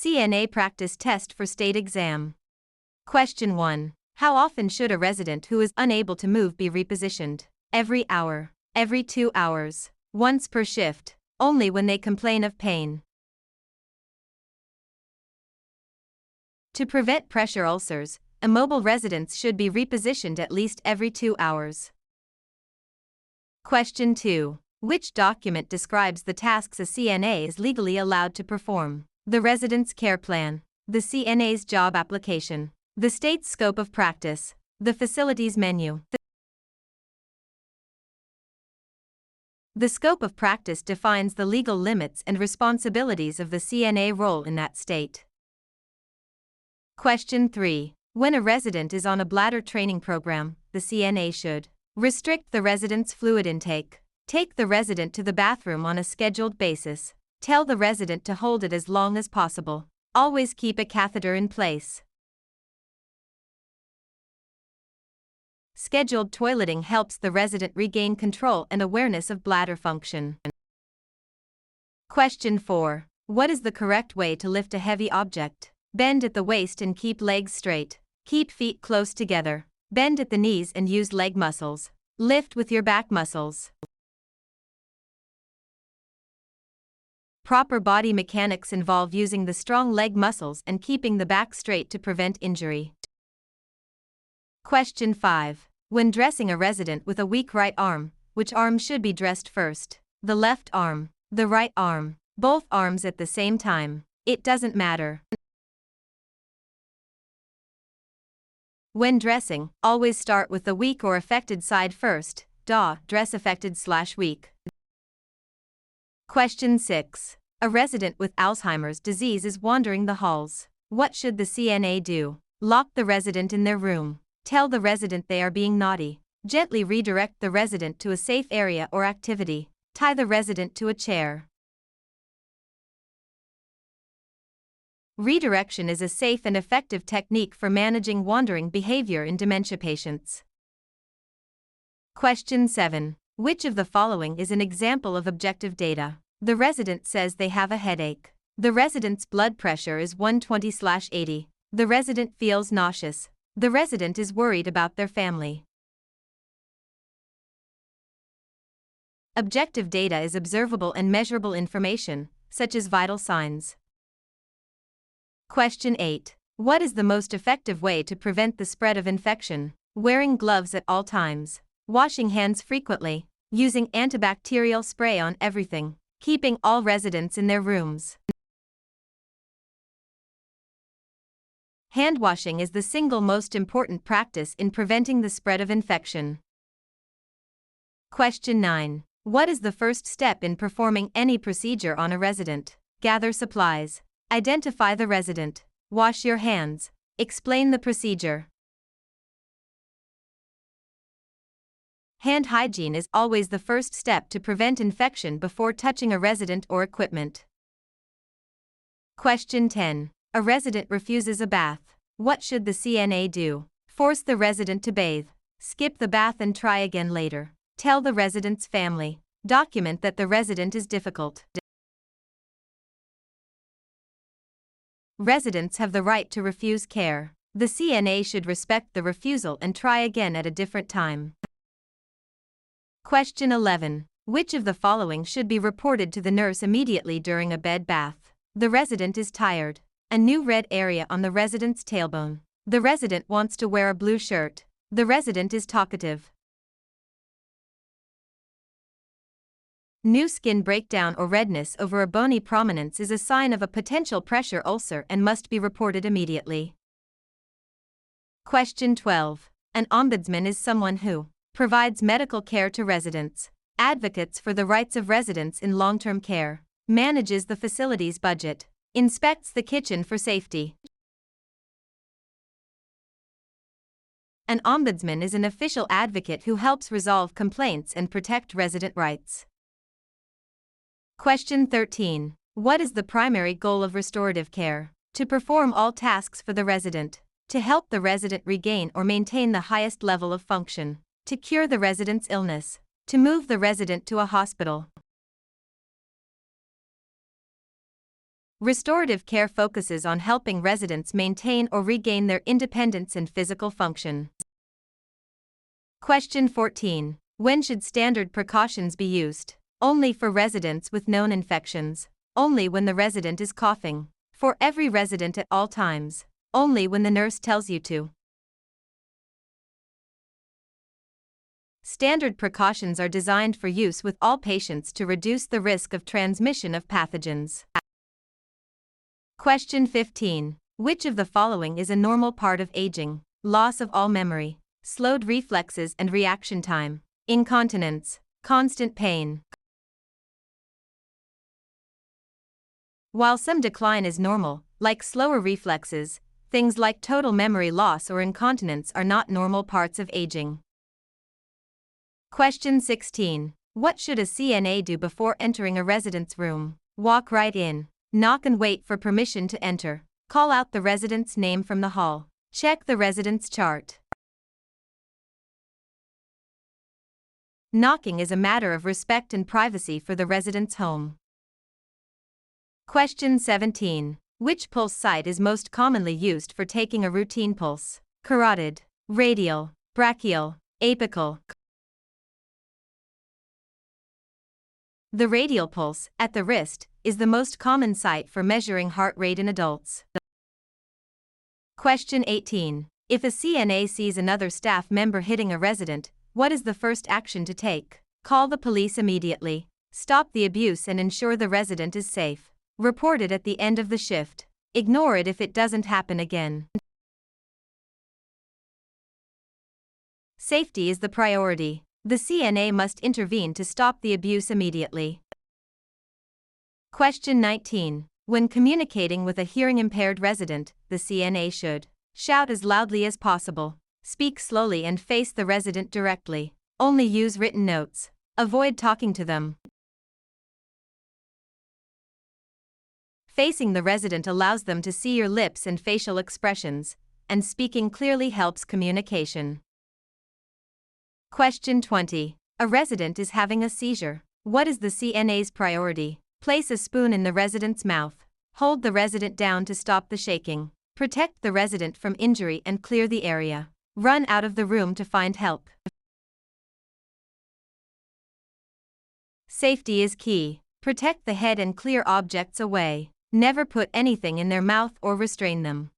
CNA practice test for state exam. Question 1. How often should a resident who is unable to move be repositioned? Every hour, every 2 hours, once per shift, only when they complain of pain. To prevent pressure ulcers, immobile residents should be repositioned at least every 2 hours. Question 2. Which document describes the tasks a CNA is legally allowed to perform? The resident's care plan, the CNA's job application, the state's scope of practice, the facility's menu. The scope of practice defines the legal limits and responsibilities of the CNA role in that state. Question 3. When a resident is on a bladder training program, the CNA should restrict the resident's fluid intake, take the resident to the bathroom on a scheduled basis, tell the resident to hold it as long as possible, always keep a catheter in place. Scheduled toileting helps the resident regain control and awareness of bladder function. Question 4. What is the correct way to lift a heavy object? Bend at the waist and keep legs straight. Keep feet close together. Bend at the knees and use leg muscles. Lift with your back muscles. Proper body mechanics involve using the strong leg muscles and keeping the back straight to prevent injury. Question 5. When dressing a resident with a weak right arm, which arm should be dressed first? The left arm, the right arm, both arms at the same time. It doesn't matter. When dressing, always start with the weak or affected side first. Dress affected/weak. Question 6. A resident with Alzheimer's disease is wandering the halls. What should the CNA do? Lock the resident in their room. Tell the resident they are being naughty. Gently redirect the resident to a safe area or activity. Tie the resident to a chair. Redirection is a safe and effective technique for managing wandering behavior in dementia patients. Question 7. Which of the following is an example of objective data? The resident says they have a headache. The resident's blood pressure is 120/80. The resident feels nauseous. The resident is worried about their family. Objective data is observable and measurable information, such as vital signs. Question 8. What is the most effective way to prevent the spread of infection? Wearing gloves at all times. Washing hands frequently. Using antibacterial spray on everything. Keeping all residents in their rooms. Hand washing is the single most important practice in preventing the spread of infection. Question 9. What is the first step in performing any procedure on a resident? Gather supplies. Identify the resident. Wash your hands. Explain the procedure. Hand hygiene is always the first step to prevent infection before touching a resident or equipment. Question 10. A resident refuses a bath. What should the CNA do? Force the resident to bathe. Skip the bath and try again later. Tell the resident's family. Document that the resident is difficult. Residents have the right to refuse care. The CNA should respect the refusal and try again at a different time. Question 11. Which of the following should be reported to the nurse immediately during a bed bath? The resident is tired. A new red area on the resident's tailbone. The resident wants to wear a blue shirt. The resident is talkative. New skin breakdown or redness over a bony prominence is a sign of a potential pressure ulcer and must be reported immediately. Question 12. An ombudsman is someone who provides medical care to residents, advocates for the rights of residents in long-term care, manages the facility's budget, inspects the kitchen for safety. An ombudsman is an official advocate who helps resolve complaints and protect resident rights. Question 13. What is the primary goal of restorative care? To perform all tasks for the resident, to help the resident regain or maintain the highest level of function, to cure the resident's illness, to move the resident to a hospital. Restorative care focuses on helping residents maintain or regain their independence and physical function. Question 14. When should standard precautions be used? Only for residents with known infections. Only when the resident is coughing. For every resident at all times. Only when the nurse tells you to. Standard precautions are designed for use with all patients to reduce the risk of transmission of pathogens. Question 15. Which of the following is a normal part of aging? Loss of all memory, slowed reflexes and reaction time, incontinence, constant pain. While some decline is normal, like slower reflexes, things like total memory loss or incontinence are not normal parts of aging. Question 16. What should a CNA do before entering a resident's room? Walk right in. Knock and wait for permission to enter. Call out the resident's name from the hall. Check the resident's chart. Knocking is a matter of respect and privacy for the resident's home. Question 17. Which pulse site is most commonly used for taking a routine pulse? Carotid, radial, brachial, apical. The radial pulse, at the wrist, is the most common site for measuring heart rate in adults. Question 18. If a CNA sees another staff member hitting a resident, what is the first action to take? Call the police immediately. Stop the abuse and ensure the resident is safe. Report it at the end of the shift. Ignore it if it doesn't happen again. Safety is the priority. The CNA must intervene to stop the abuse immediately. Question 19. When communicating with a hearing-impaired resident, the CNA should shout as loudly as possible, speak slowly and face the resident directly. Only use written notes. Avoid talking to them. Facing the resident allows them to see your lips and facial expressions, and speaking clearly helps communication. Question 20. A resident is having a seizure. What is the CNA's priority? Place a spoon in the resident's mouth. Hold the resident down to stop the shaking. Protect the resident from injury and clear the area. Run out of the room to find help. Safety is key. Protect the head and clear objects away. Never put anything in their mouth or restrain them.